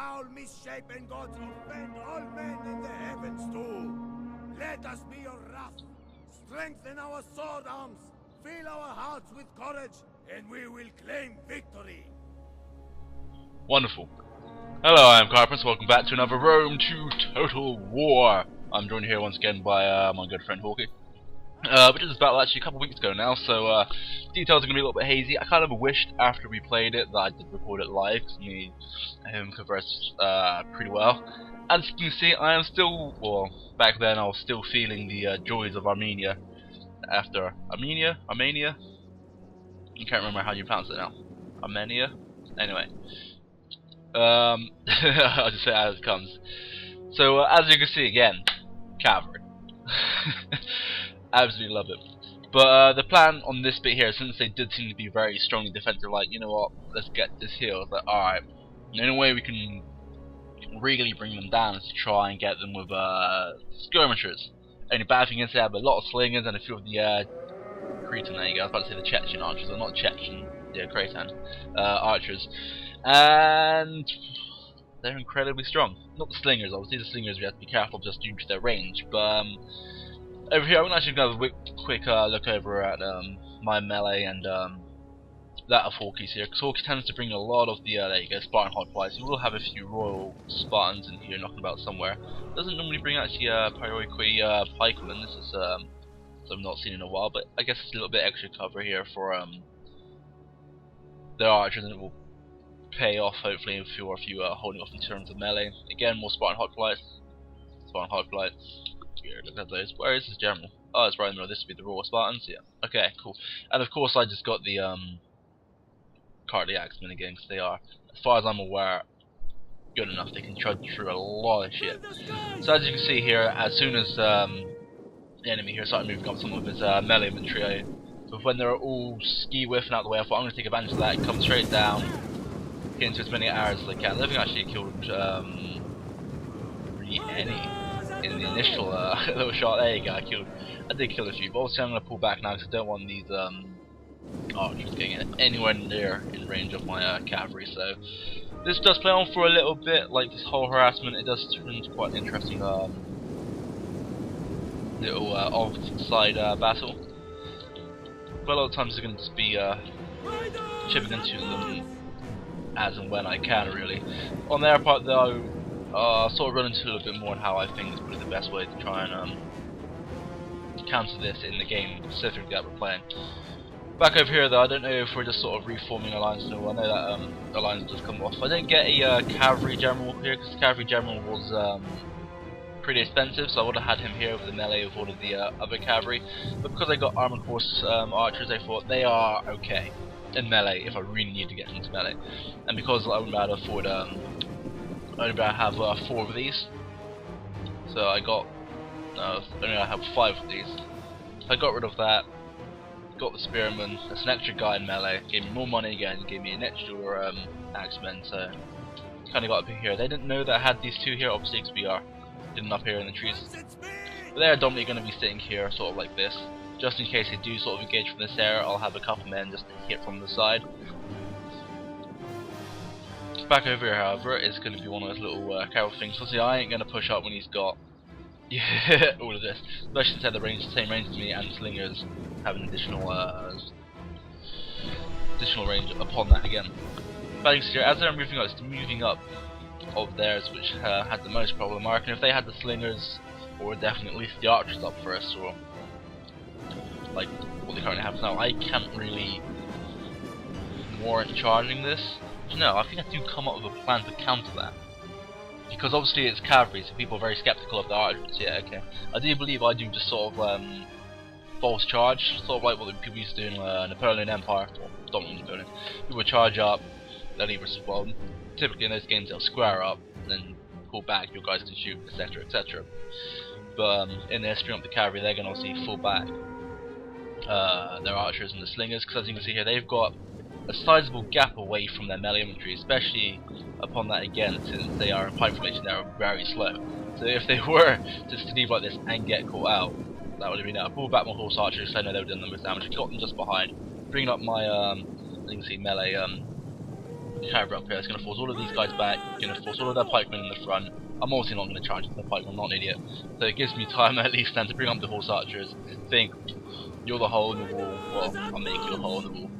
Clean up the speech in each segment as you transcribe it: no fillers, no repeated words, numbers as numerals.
foul, misshapen gods offend all men in the heavens too. Let us be your wrath. Strengthen our sword arms. Fill our hearts with courage, and we will claim victory. Wonderful. Hello, I am Carpus. Welcome back to another Rome to Total War. I'm joined here once again by my good friend Hawkeye. We did this battle actually a couple of weeks ago now, so details are going to be a little bit hazy. I kind of wished after we played it that I did record it live, because me and him conversed pretty well. As you can see, I am still, well, back then I was still feeling the joys of Armenia. After Armenia? You can't remember how you pronounce it now. Armenia? Anyway. I'll just say it as it comes. So, as you can see again, cavalry. Absolutely love it. But the plan on this bit here, since they did seem to be very strongly defensive, like, you know what, let's get this here. I was like, alright, the only way we can really bring them down is to try and get them with skirmishers. Only bad thing is they have a lot of slingers and a few of the Cretan, there you go, I was about to say the Chechen archers, or not Chechen, yeah, Cretan archers. And they're incredibly strong. Not the slingers, obviously the slingers we have to be careful just due to their range, but over here I'm actually going to have a quick look over at my melee and that of Hawkeye's here, because Hawkeye tends to bring a lot of the, there you go, Spartan hoplites. You will have a few royal Spartans in here knocking about somewhere. Doesn't normally bring actually Pyrrhoi Pikeland. This is something I've not seen in a while, but I guess it's a little bit extra cover here for their archers, and it will pay off hopefully if you're holding off in terms of melee. Again, more Spartan hoplites. Here, look at those. Where is this general? Oh, it's right in the middle. This would be the Royal Spartans. Yeah. Okay, cool. And of course, I just got the Cartly Axemen again, because they are, as far as I'm aware, good enough. They can trudge through a lot of shit. So as you can see here, as soon as the enemy here started moving up some of his melee infantry, but when they're all ski-whiffing out the way, I thought I'm going to take advantage of that and come straight down, get into as many arrows as I can. I don't think I actually killed really any in the initial little shot. There you go, I did kill a few, but obviously I'm going to pull back now because I don't want these archers getting anywhere near in range of my cavalry. So this does play on for a little bit, like this whole harassment. It does turn into quite an interesting little offside battle. But a lot of times they're going to just be chipping into them as and when I can, really. On their part though, sort of run into a little bit more on how I think is probably the best way to try and counter this in the game specifically that we're playing. Back over here though, I don't know if we're just sort of reforming alliance. No, I know that alliance does come off. I didn't get a cavalry general here because the cavalry general was pretty expensive, so I would have had him here with the melee of all of the other cavalry. But because I got armored horse archers, I thought they are okay in melee if I really need to get into melee. And because I wouldn't be able to afford, I only have 4 of these, so I got only I have 5 of these. So I got rid of that. Got the spearman. That's an extra guy in melee. Gave me more money again. Gave me an extra axemen. So kind of got up in here. They didn't know that I had these 2 here, obviously, because we are hidden up here in the trees. But they're dominantly going to be sitting here, sort of like this, just in case they do sort of engage from this area. I'll have a couple men just to hit from the side. Back over here, however, is going to be one of those little carol things. Obviously, I ain't going to push up when he's got all of this, especially since they have the same range as me, and slingers have an additional range upon that again. But you see here, as they're moving up, it's the moving up of theirs which had the most problem. I reckon if they had the slingers, or definitely at least the archers up first, or like what they currently have now, I can't really warrant charging this. No, I think I do come up with a plan to counter that. Because obviously it's cavalry, so people are very skeptical of the archers. Yeah, okay. I do believe I do just sort of false charge, sort of like what the people used to do in Napoleon Empire, or dominant Napoleon. People would charge up, they'll either, well, typically in those games they'll square up, then pull back, your guys can shoot, etc, etc. But in this, bring up the cavalry, they're going to obviously fall back their archers and the slingers, because as you can see here, they've got a sizable gap away from their melee infantry, especially upon that again, since they are in pipe formation, they are very slow. So if they were to leave like this and get caught out, that would have been it. I pulled back my horse archers because I know they would have done the most damage. I got them just behind, bringing up my, you can see melee cavalry up here. It's going to force all of these guys back, going to force all of their pikemen in the front. I'm obviously not going to charge the pikemen, I'm not an idiot. So it gives me time at least then to bring up the horse archers, think, you're the hole in the wall, well, I'll make you a hole in the wall.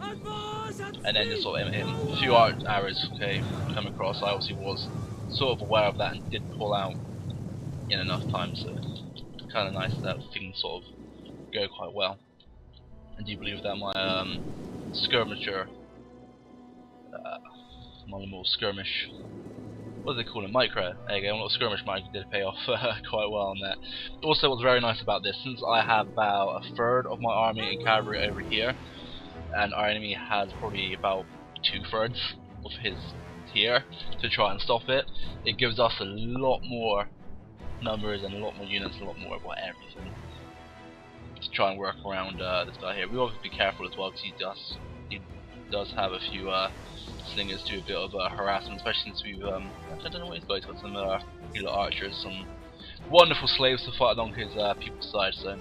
And then just sort of hit a few arrows, okay, come across. I obviously was sort of aware of that and did pull out in enough time, so kind of nice that things sort of go quite well. I do believe that my skirmisher, my little skirmish, what do they call it, micro, there you go, my little skirmish micro did pay off quite well on that. Also what's very nice about this, since I have about a third of my army and cavalry over here, and our enemy has probably about 2/3 of his here to try and stop it, it gives us a lot more numbers and a lot more units, a lot more of everything to try and work around this guy here. We always be careful as well because he does have a few slingers to a bit of harassment, especially since we've I don't know what he's got some little archers, some wonderful slaves to fight along his people's side, so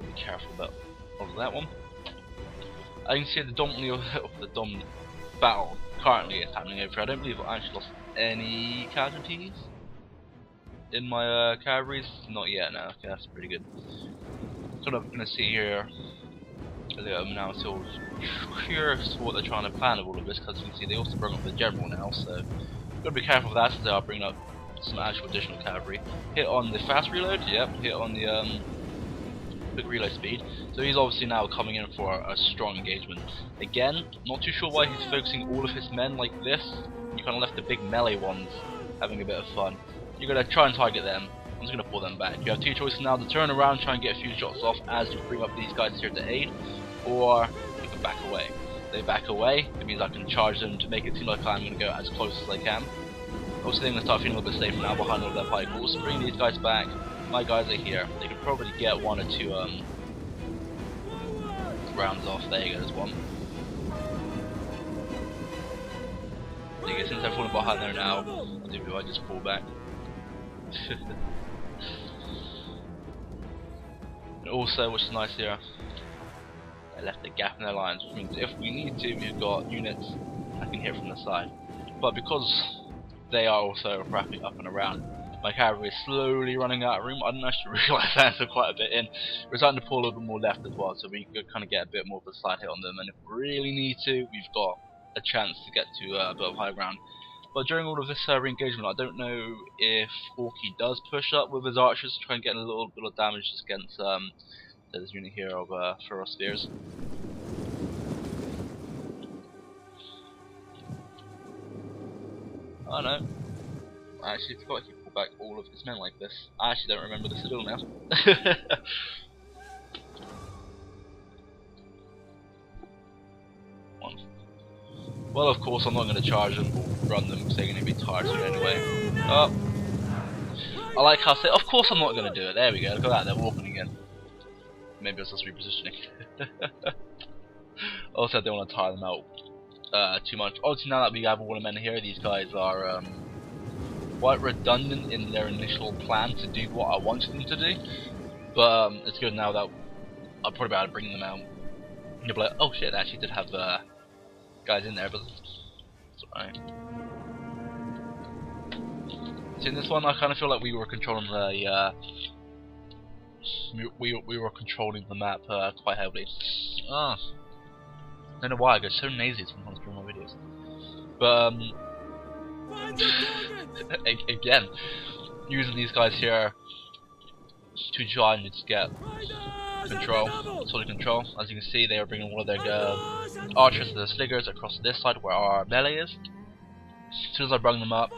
be careful about all of that one. I can see the dominant battle currently is happening over here. I don't believe I actually lost any casualties in my cavalry. Not yet, no. Okay, that's pretty good. Sort of gonna see here a little now, still curious what they're trying to plan of all of this, because you can see they also bring up the general now, so gotta be careful of that since they are bringing up some actual additional cavalry. Hit on the fast reload, yep, hit on the quick reload speed. So he's obviously now coming in for a strong engagement. Again, not too sure why he's focusing all of his men like this. You kind of left the big melee ones having a bit of fun. You're going to try and target them. I'm just going to pull them back. You have two choices now: to turn around, try and get a few shots off as you bring up these guys here to aid, or you can back away. They back away, it means I can charge them to make it seem like I'm going to go as close as I can. Obviously they're going to start feeling a little bit safer now behind all of their pike walls. So bring these guys back. My guys are here. They can probably get one or two rounds off. There you go, there's one. There you go, since they're falling behind there now, I'll do I just pull back. And also, which is nice here, they left a gap in their lines, which means if we need to, we've got units that can hit from the side. But because they are also wrapping up and around, my cavalry is slowly running out of room. I didn't actually realise that until quite a bit in. We're starting to pull a little bit more left as well, so we could kind of get a bit more of a side hit on them, and if we really need to, we've got a chance to get to a bit of high ground. But during all of this re-engagement, I don't know if Hawkeye does push up with his archers to try and get a little bit of damage just against this unit here of Feroz Spears. Oh no, I actually forgot he pulled back all of his men like this. I actually don't remember this at all now. Well, of course I'm not going to charge them or run them because they're going to be tired soon anyway. Oh, I like how I say, of course I'm not going to do it. There we go, look at that, they're walking again. Maybe it's just repositioning. Also I don't want to tire them out too much. Obviously now that we have all the men here, these guys are quite redundant in their initial plan to do what I wanted them to do. But it's good now that I'll probably be able to bring them out. You'll be like, oh shit, I actually did have guys in there, but it's alright. So in this one, I kind of feel like we were controlling the we were controlling the map quite heavily. I don't know why I go so lazy sometimes during my videos, but again, using these guys here to try and just get solid control. As you can see, they are bringing all of their archers to the sliggers across this side where our melee is. As soon as I bring them up,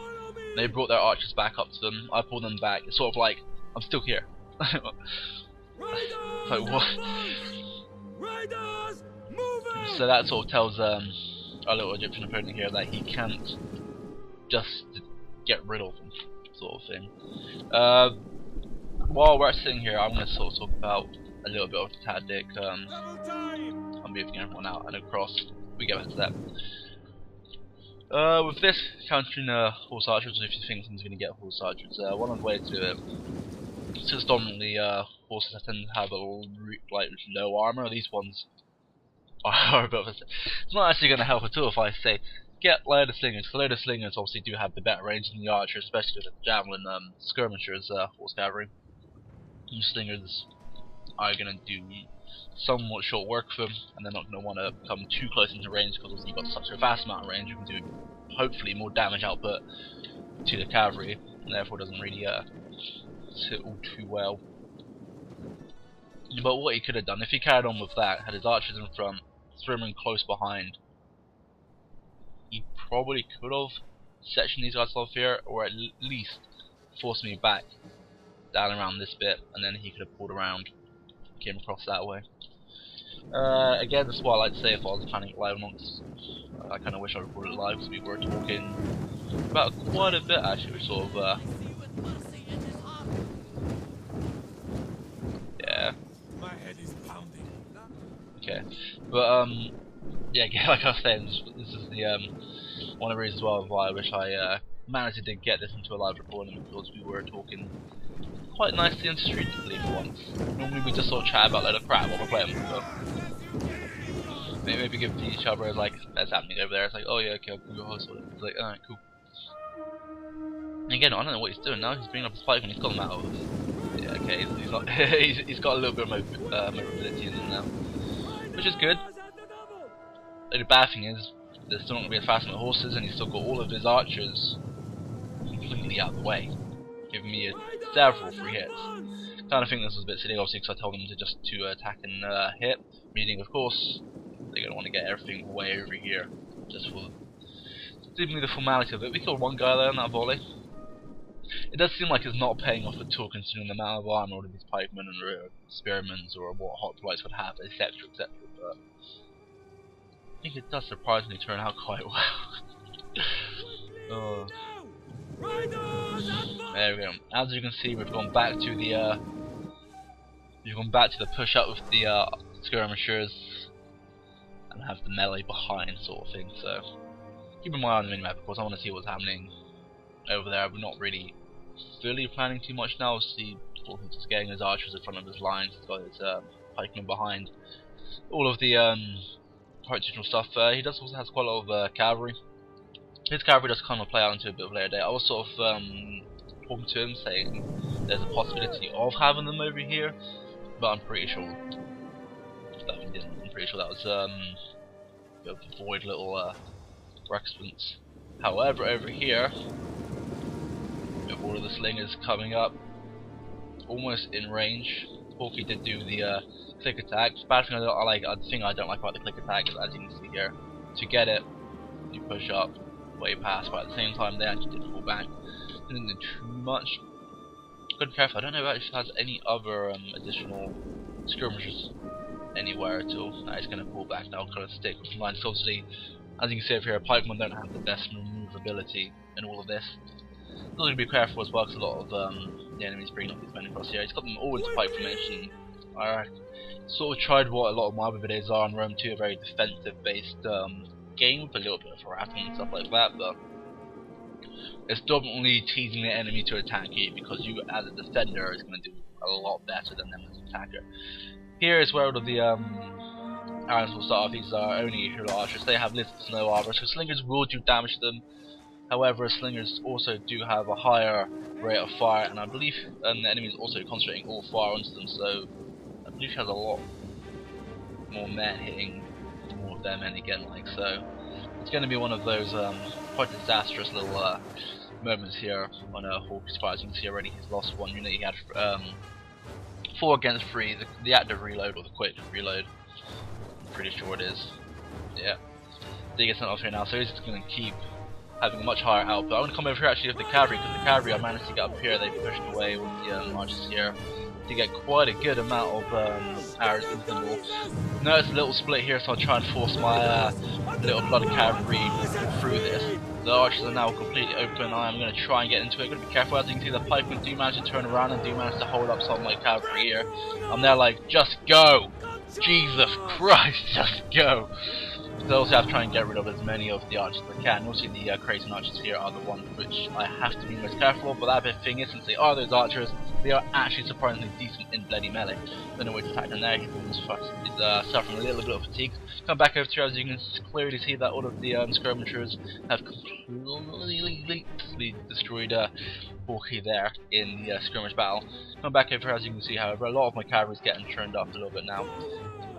they brought their archers back up to them. I pulled them back. It's sort of like I'm still here. Like what? So that sort of tells our little Egyptian opponent here that he can't just get rid of them, sort of thing. While we're sitting here, I'm going to sort of talk about a little bit of the tactic. I'm moving everyone out and across. We get back to that. With this countering horse archers, if you think someone's going to get horse archers, one of the ways to do it, since dominantly horses tend to have a like low armor, these ones are a bit of a... It's not actually going to help at all if I say get later slingers, because later slingers obviously do have the better range than the archers, especially with the javelin skirmishers, horse cavalry. And slingers are going to do somewhat short work for them, and they're not going to want to come too close into range, because obviously you've got such a vast amount of range. You can do hopefully more damage output to the cavalry, and therefore doesn't really sit all too well. But what he could have done, if he carried on with that, had his archers in front, swimming close behind, he probably could have sectioned these guys off here, or at least forced me back down around this bit, and then he could have pulled around, came across that way. Again, that's what I like to say if I was planning it live, because I kind of wish I recorded it live, because we were talking about quite a bit actually. We sort of yeah. My head is pounding. Okay, but yeah, like I was saying, this is the one of the reasons as well why I wish I managed to get this into a live recording, because we were talking quite nicely and streetly for once. Normally we just sort of chat about a load of crap while we're playing, so maybe give each other like, that's happening over there. It's like, oh yeah, okay, I'll do your host. It's like, alright, cool. And again, I don't know what he's doing now. He's bringing up his pike and he's got him out of. Yeah, okay, he's not. he's got a little bit of mobility in him now, which is good. The bad thing is, there's still not going to be a fast amount of horses, and he's still got all of his archers completely out of the way, giving me several free hits. Kind of think this was a bit silly, obviously, because I told them to just attack and hit, meaning, of course, they're going to want to get everything way over here, just for simply the formality of it. We killed one guy there in that volley. It does seem like it's not paying off at all, considering the amount of armor all of these pikemen and spearmen or what hoplites would have, etc., etc. But I think it does surprisingly turn out quite well. Oh. There we go. As you can see, we've gone back to the push up with the skirmishers, and have the melee behind, sort of thing. So keep an eye on the minimap, of course. I want to see what's happening over there. We're not really fully planning too much now. See, he's just getting his archers in front of his lines. He's got his pikemen behind. All of the tactical stuff. He does also has quite a lot of cavalry. His cavalry does kind of play out into a bit of a later date. I was sort of talking to him, saying there's a possibility of having them over here, but I'm pretty sure that we didn't. I'm pretty sure that was a void little reference. However, over here, we have all of the slingers coming up, almost in range. Porky did do the click attack. The bad thing the thing I don't like about the click attack is, as you can see here, to get it, you push up way past, but at the same time they actually did fall back. Didn't do too much. Good careful. I don't know if it actually has any other additional skirmishers anywhere at all. Nah, it's going to pull back now. Kind of stick with lines. So obviously, as you can see over here, pikemen don't have the best maneuverability in all of this. He's going to be careful as well, because a lot of the enemies bring up these men across here. He's got them all into pike formation. I sort of tried what a lot of my other videos are on Rome 2, a very defensive based game with a little bit of harassment and stuff like that, but it's definitely teasing the enemy to attack you, because you as a defender is going to do a lot better than them as an attacker. Here is where all of the arrows will start off. These are only hero archers. They have little to no armor, so slingers will do damage to them. However, slingers also do have a higher rate of fire, and I believe the enemy is also concentrating all fire onto them, so I believe he has a lot more men hitting more of them, and again, like so. It's going to be one of those quite disastrous little moments here on Hawke's fight. As you can see already, he's lost one unit. He had 4 against 3, the active reload or the quick reload. I'm pretty sure it is. Yeah. He gets sent off here now, so he's just going to keep having a much higher output. I'm going to come over here actually with the cavalry, because the cavalry I managed to get up here. They pushed away with the archers here to get quite a good amount of arrows into them all. Notice a little split here, so I'll try and force my little blood cavalry through this. The archers are now completely open. I am going to try and get into it. Got to be careful. As you can see, the pikemen do manage to turn around and do manage to hold up some of my cavalry here. I'm there like, just go! Jesus Christ, just go! So also have to try and get rid of as many of the archers as I can. Also the crazy archers here are the ones which I have to be most careful of, but that big thing is, since they are those archers, they are actually surprisingly decent in bloody melee. Don't know where to attack them there, he's suffering a little bit of fatigue. Come back over here, as you can clearly see that all of the skirmishers have completely destroyed Borky there in the skirmish battle. Come back over here, as you can see, however, a lot of my cavalry is getting turned up a little bit now.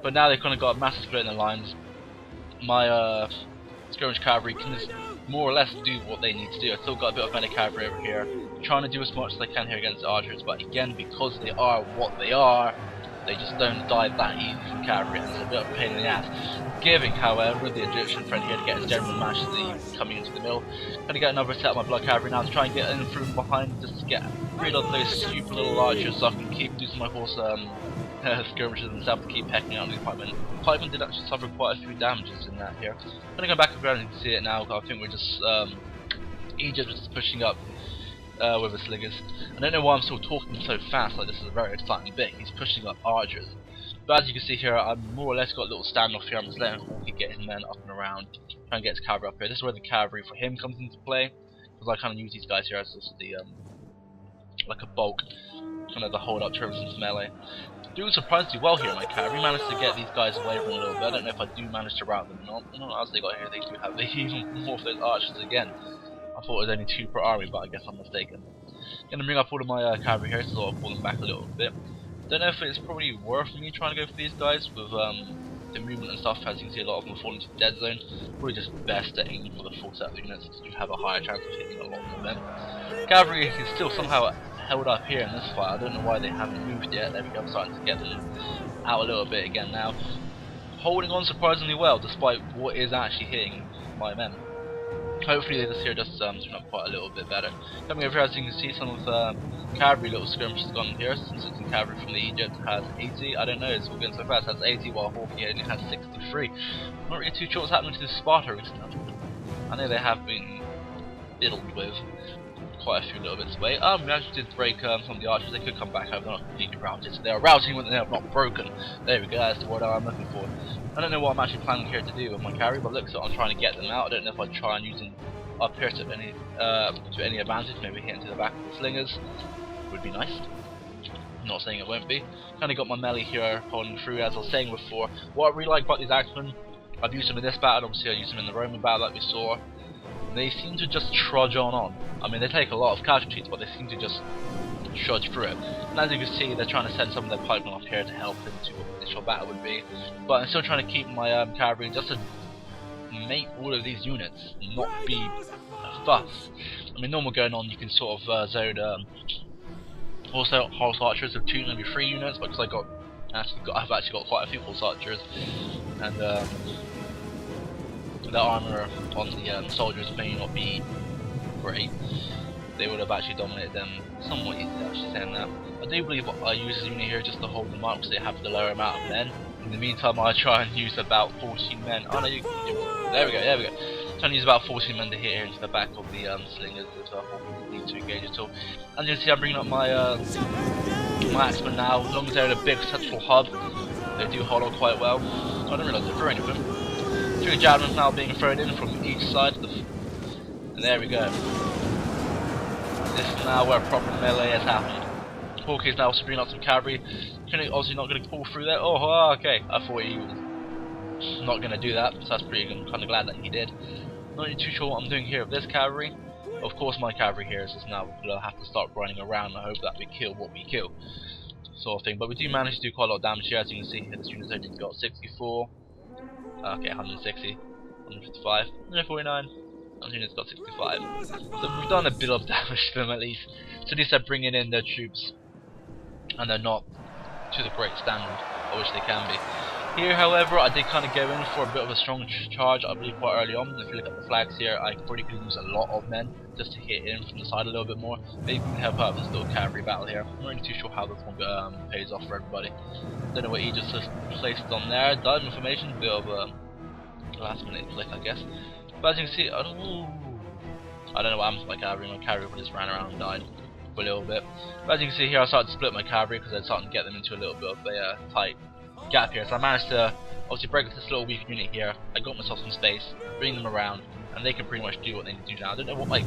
But now they've kind of got a massive split in the lines. My skirmish cavalry can just more or less do what they need to do. I've still got a bit of melee cavalry over here, trying to do as much as I can here against the archers, but again, because they are what they are, they just don't die that easy from cavalry, and it's a bit of a pain in the ass. Giving, however, the Egyptian friend here to get his general match coming into the middle. Gonna get another set of my blood cavalry now to try and get in from behind, just to get rid of those stupid little archers so I can keep using my horse skirmishers and stuff to keep pecking out the pikemen. Pikemen did actually suffer quite a few damages in that here. I'm gonna go back around and see it now. I think we're just Egypt is just pushing up with the slingers. I don't know why I'm still talking so fast. Like, this is a very exciting bit. He's pushing up archers. But as you can see here, I've more or less got a little standoff here. I'm just letting Hawkeye get his men up and around, try and get his cavalry up here. This is where the cavalry for him comes into play, because I kind of use these guys here as just the like a bulk, kind of the hold up terms into melee. Doing surprisingly well here, my cavalry managed to get these guys away from a little bit. I don't know if I do manage to rout them or not. Not as they got here, they do have even more of those archers again. I thought it was only 2 per army, but I guess I'm mistaken. Gonna bring up all of my cavalry here to sort of pull them back a little bit. Don't know if it's probably worth me trying to go for these guys with the movement and stuff. As you can see, a lot of them fall into the dead zone. Probably just best to aim for the full set of units, because you have a higher chance of hitting a lot of them. Cavalry is still somehow held up here in this fight. I don't know why they haven't moved yet. There we go, I'm starting to get them out a little bit again now. Holding on surprisingly well, despite what is actually hitting my men. Hopefully this here just turn up quite a little bit better. Coming over here, as you can see, some of the cavalry little skirmishes gone here, since the cavalry from the Egypt has 80. I don't know, it's all going so fast, has 80 while Hawkeye only has 63. I'm not really too sure what's happening to the Sparta recently. I know they have been fiddled with quite a few little bits away. We actually did break some of the archers. They could come back over, they're not completely routed. So they are routing when they are not broken. There we go, that's the word I'm looking for. I don't know what I'm actually planning here to do with my cavalry, but looks like I'm trying to get them out. I don't know if I'd try and use them up here to any advantage, maybe hit into the back of the slingers. Would be nice. I'm not saying it won't be. Kinda got my melee here holding through, as I was saying before. What I really like about these axemen, I've used them in this battle, obviously I used them in the Roman battle like we saw. They seem to just trudge on. I mean, they take a lot of casualties, but they seem to just trudge through it. And as you can see, they're trying to send some of their pikemen off here to help into what the initial battle would be. But I'm still trying to keep my cavalry just to make all of these units not be a fuss. I mean, normal going on, you can sort of zone also horse archers of 2, maybe 3 units, because I've actually got quite a few horse archers, and the armor on the soldiers may not be great. They would have actually dominated them somewhat easily, actually saying that. I do believe I use this unit here just to hold them up, because they have the lower amount of men. In the meantime, I try and use about 14 men. Oh no, there we go. Trying to use about 14 men to hit here into the back of the slingers if I need to engage at all. And you can see I'm bringing up my my axemen now. As long as they're in a big central hub, they do hold on quite well. I don't realise they're any of them. 3 javelins now being thrown in from each side, and there we go. This is now where proper melee has happened. Hawkeye is now also bringing up some cavalry. Obviously not going to pull through there. Oh, okay. I thought he was not going to do that, so that's pretty good. I'm kind of glad that he did. Not really too sure what I'm doing here with this cavalry. Of course, my cavalry here is just now going to have to start running around. I hope that we kill what we kill, sort of thing. But we do manage to do quite a lot of damage here. As you can see here, this unit's only got 64. Okay, 160, 155, 149. This unit's got 65. So we've done a bit of damage to them at least. So at least they're bringing in their troops, and they're not to the great standard I wish they can be. Here, however, I did kind of go in for a bit of a strong charge, I believe, quite early on. If you look at the flags here, I probably could use a lot of men just to hit in from the side a little bit more. Maybe we can help out this little cavalry battle here. I'm not really too sure how this one pays off for everybody. Don't know what he just placed on there. Diamond formation, a bit of a last minute flick, I guess. But as you can see, I don't know what happened to my cavalry. My cavalry just ran around and died for a little bit. But as you can see here, I started to split my cavalry because I started to get them into a little bit of a tight gap here. So I managed to obviously break up this little weak unit here. I got myself some space, bring them around, and they can pretty much do what they need to do now. I don't know what like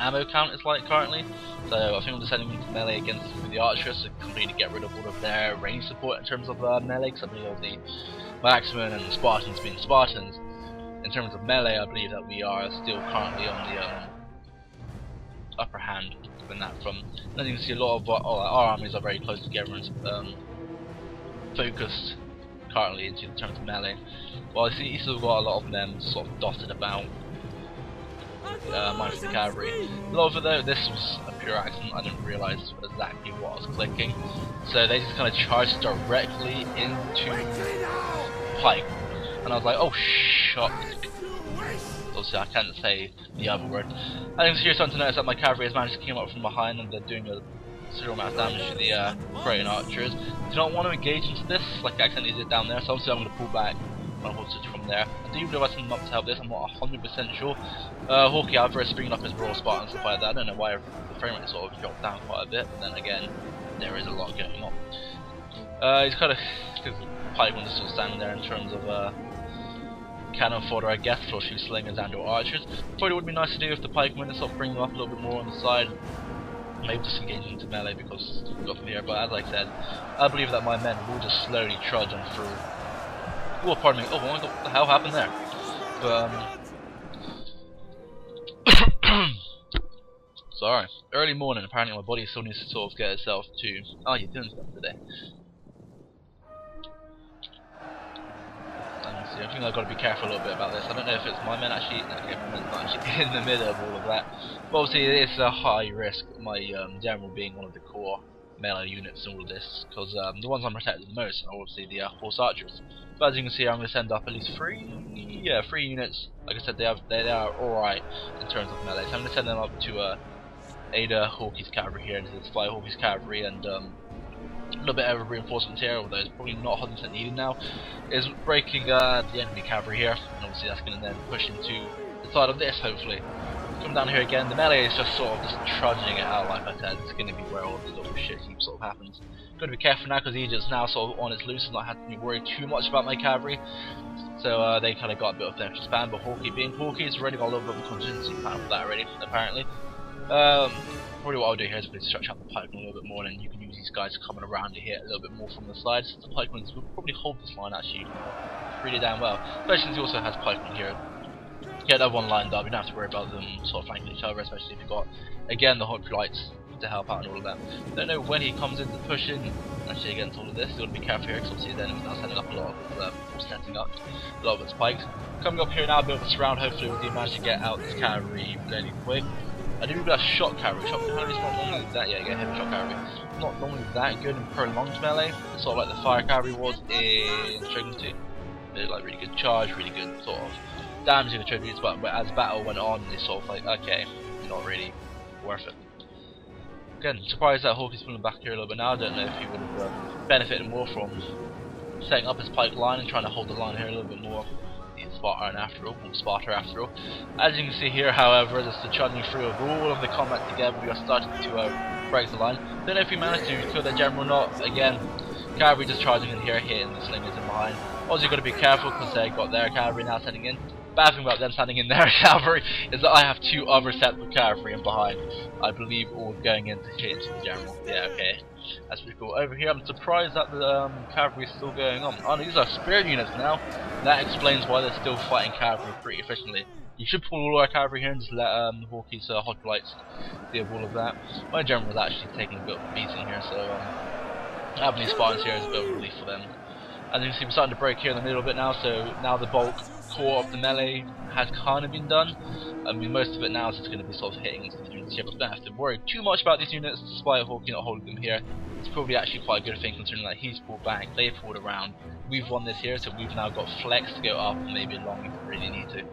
ammo count is like currently, so I think I'm just sending them to melee against the archers to completely get rid of all of their range support in terms of melee, because I believe all the marksmen and the Spartans being Spartans. In terms of melee, I believe that we are still currently on the upper hand, given that from, as you can see, a lot of our armies are very close together and focused currently into the terms of melee. Well, I see he's still got a lot of them sort of dotted about. Minus the cavalry. A lot of it though, this was a pure accident. I didn't realise exactly what I was clicking, so they just kind of charged directly into pike, and I was like, oh shit. Obviously I can't say the other word. I think you're starting to notice that my cavalry has managed to come up from behind and they're doing a considerable amount of damage to the Croatian archers. Do not want to engage into this like I accidentally did down there, so obviously I'm going to pull back from there. I do believe I can not to help this, I'm not 100% sure. Hawkeye Alvarez bringing up his Royal Spartan and stuff like that. I don't know why the frame rate sort of dropped down quite a bit, but then again, there is a lot going on. He's kind of, because pikemen are still standing there in terms of cannon fodder, I guess, for shoe slingers and or archers. Probably would be nice to do if the pikemen sort of bring them up a little bit more on the side. Maybe just engage into melee because we've got from here, but as I said, I believe that my men will just slowly trudge on through. Oh, pardon me. Oh my god, what the hell happened there? But, sorry. Early morning, apparently my body still needs to sort of get itself to... Oh, you're doing stuff today. See, I think I've got to be careful a little bit about this. I don't know if it's my men actually... Okay, my men's not actually in the middle of all of that. But obviously it's a high risk, my general being one of the core melee units and all of this, because the ones I'm protected the most are obviously the horse archers. But as you can see, I'm going to send up at least three units. Like I said, they are alright in terms of melee. So I'm going to send them up to Ada Hawkeye's cavalry here, and to fly Hawkeye's cavalry, and a little bit of reinforcement here, although it's probably not 100% needed now, is breaking the enemy cavalry here, and obviously that's going to then push into the side of this, hopefully. Come down here again, the melee is just sort of just trudging it out, like I said. It's going to be where all the little shit heap sort of happens. Got to be careful now because Egypt's now sort of on its loose and not had to be worried too much about my cavalry. So they kind of got a bit of them to spam, but Hawkeye being Hawkeye has already got a little bit of a contingency plan for that already, apparently. Probably what I'll do here is really stretch out the pikemen a little bit more, and you can use these guys coming around to hit a little bit more from the sides. The pikemen will probably hold this line actually really damn well, especially since he also has pikemen here. Get that one lined up, you don't have to worry about them sort of flanking each other, especially if you've got, again, the hoplites to help out and all of that. Don't know when he comes in to push in actually against all of this. You've got to be careful here because obviously then it's now setting up a lot of setting up a lot of its pikes. Coming up here now, a bit of a surround. Hopefully we do manage to get out this cavalry fairly quick. I do believe that's shot cavalry. Shot cavalry is not normally that. Yeah, get heavy shot cavalry. Not normally that good in prolonged melee. It's sort of like the fire cavalry was in Dragon 2. They're like really good charge, really good sort of damaging the tributes, but as battle went on, they sort of like, okay, not really worth it. Again, surprised that Hawkeye's pulling back here a little bit now. I don't know if he would have benefited more from setting up his pike line and trying to hold the line here a little bit more. He's Sparta after all, As you can see here, however, just the trudging through of all of the combat together, we are starting to break the line. Don't know if we managed to kill their general or not. Again, cavalry just charging in here, hitting the slingers in behind. Also, you've got to be careful because they got their cavalry now setting in. Bad thing about them standing in their cavalry is that I have two other sets of cavalry in behind. I believe all going in to hit into the general. Yeah, okay. That's pretty cool. Over here, I'm surprised that the cavalry is still going on. Oh, these are spear units now. That explains why they're still fighting cavalry pretty efficiently. You should pull all our cavalry here and just let Hawkeye's hoplites deal with all of that. My general is actually taking a bit of a beating here, so having these Spartans here is a bit of a relief for them. As you can see, we're starting to break here in the middle a bit now, so now the bulk core of the melee has kind of been done. I mean, most of it now is just going to be sort of hitting into the units here, but don't have to worry too much about these units, despite Hawkeye not holding them here. It's probably actually quite a good thing considering that he's pulled back, they've pulled around, we've won this here, so we've now got flex to go up and maybe along if we really need to.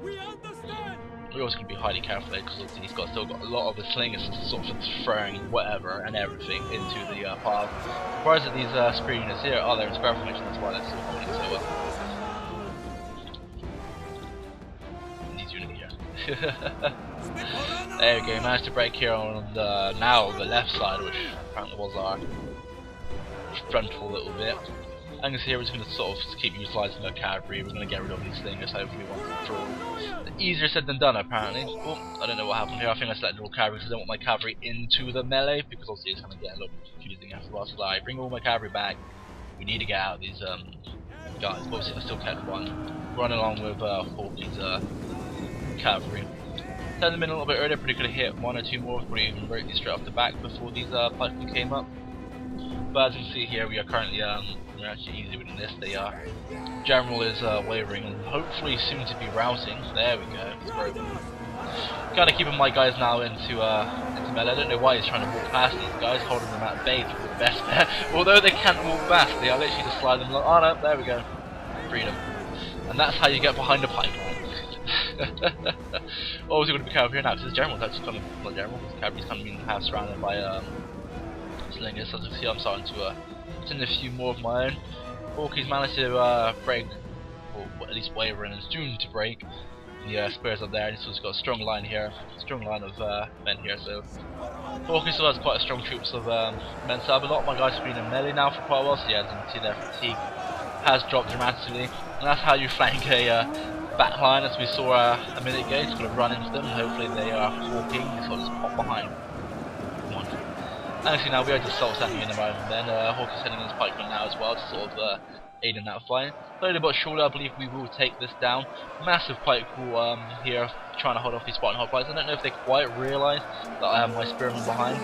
We're also going to be highly careful because obviously he's still got a lot of the slingers sort of throwing whatever and everything into the pile. Whereas these spear units here, they're in square formation, that's why they're still holding so well. There we go, managed to break here on the now the left side, which apparently was our frontal a little bit. And you can see here we're just going to sort of keep utilising the cavalry. We're going to get rid of these slingers hopefully once and for all. Easier said than done apparently. Oh, I don't know what happened here. I think I selected all cavalry because I don't want my cavalry into the melee, because obviously it's going to get a little confusing after a while. So I bring all my cavalry back. We need to get out of these guys. Obviously I still kept one. Run along with Hawkey's cavalry. Send them in a little bit earlier, probably could have hit one or two more, probably even broke these straight off the back before these pikemen came up. But as you can see here, we are currently we're actually easy winning this. The general is wavering and hopefully soon to be routing. There we go. It's broken. Kind of keeping my guys now into melee. I don't know why he's trying to walk past these guys, holding them at bay for the best there. Although they can't walk past, they are literally just sliding along. Oh no, there we go. Freedom. And that's how you get behind a pipeline. Obviously, going to be careful here now because the general's actually coming. Well, general, the cavalry's kind of being half surrounded by slingers. So as you can see, I'm starting to send a few more of my own. Hawkey's managed to break, or at least waver, and is doomed to break. The spears up there, and he's also got a strong line here, strong line of men here. So Hawkey still has quite a strong troops of men. So a lot of my guys have been in melee now for quite a while. So yeah, as you can see, their fatigue has dropped dramatically, and that's how you flank a back line, as we saw a minute ago. Just got to run into them, and hopefully they are walking, just got to pop behind. Wonderful. And actually now we are just sort of standing in the moment then. Hawkey's sending his pikemen now as well to sort of aid in that fight. Slowly but surely I believe we will take this down. Massive pike wall here, trying to hold off these Spartan hoplites. I don't know if they quite realise that I have my spearmen behind.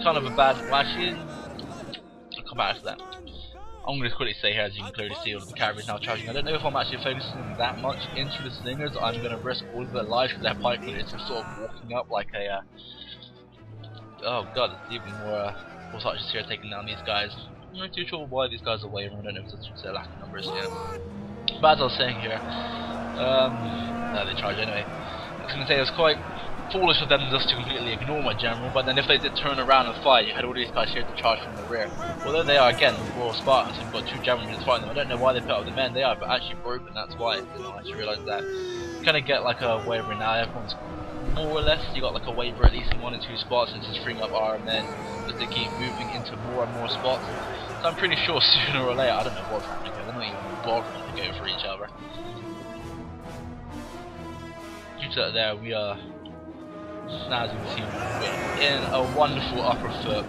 Kind of a bad, well actually, I'll come back to that. I'm going to quickly say here, as you can clearly see, all of the cavalry is now charging. I don't know if I'm actually focusing that much into the slingers. I'm going to risk all of their lives because their pikemen is just sort of walking up like a oh god, it's even more force archers here taking down these guys. I'm not too sure why these guys are wavering. I don't know if it's just their lack of numbers here. But as I was saying here, no, they charge anyway. I was going to say it was quite foolish of them just to completely ignore my general, but then if they did turn around and fight, you had all these guys here to charge from the rear. Although they are again Royal Spartans, we've got two general units fighting them. I don't know why they put up the men, they are actually broken, that's why. I didn't actually realise that. Kind of get like a wavering now, everyone's more or less, you got like a waver at least in one or two spots, and just freeing up our men as they keep moving into more and more spots. So I'm pretty sure sooner or later, I don't know what's happening here, they're not even bothering to go for each other. Due to that there, we are, now as you can see, we're in a wonderful upper foot,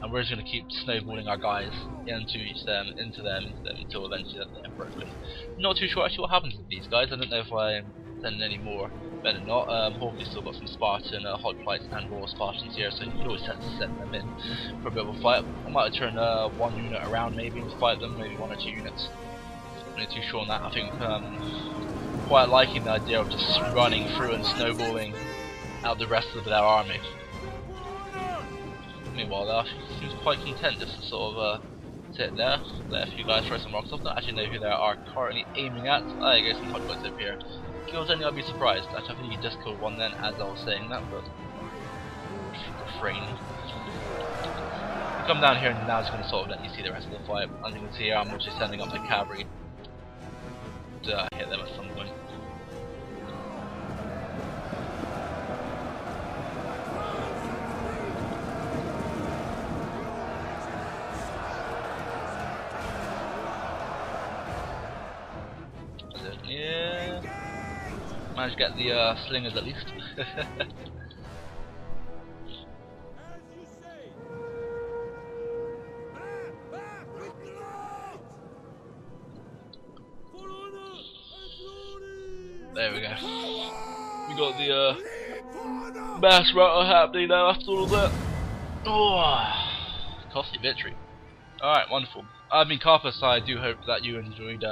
and we're just going to keep snowballing our guys into them, until eventually they're broken. Not too sure actually what happens with these guys. I don't know if I send any more. Better not. Hawkey's still got some Spartan hoplites and Royal Spartans here, so you can always tend to send them in for a bit of a fight. I might turn one unit around maybe and fight them, maybe one or two units. I'm not too sure on that. I think quite liking the idea of just running through and snowballing out the rest of their army. Meanwhile, they seems quite content just to sort of sit there, let a few guys throw some rocks off. I don't actually know who they are currently aiming at. I guess some hoplites up here. Kills any, I'd be surprised. Actually, I think he just killed one then as I was saying that, but refrain. Come down here and now it's going to sort of let you see the rest of the fight. As you can see here, I'm actually sending up the cavalry to hit them at some point. Yeah, managed to get the slingers at least. There we go. We got the mass router happening now after all of that. Oh, costly victory. Alright, wonderful. I've been Carpus. I do hope that you enjoyed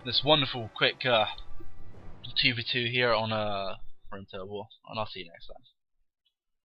this wonderful quick 2v2 here on Rome War, and I'll see you next time.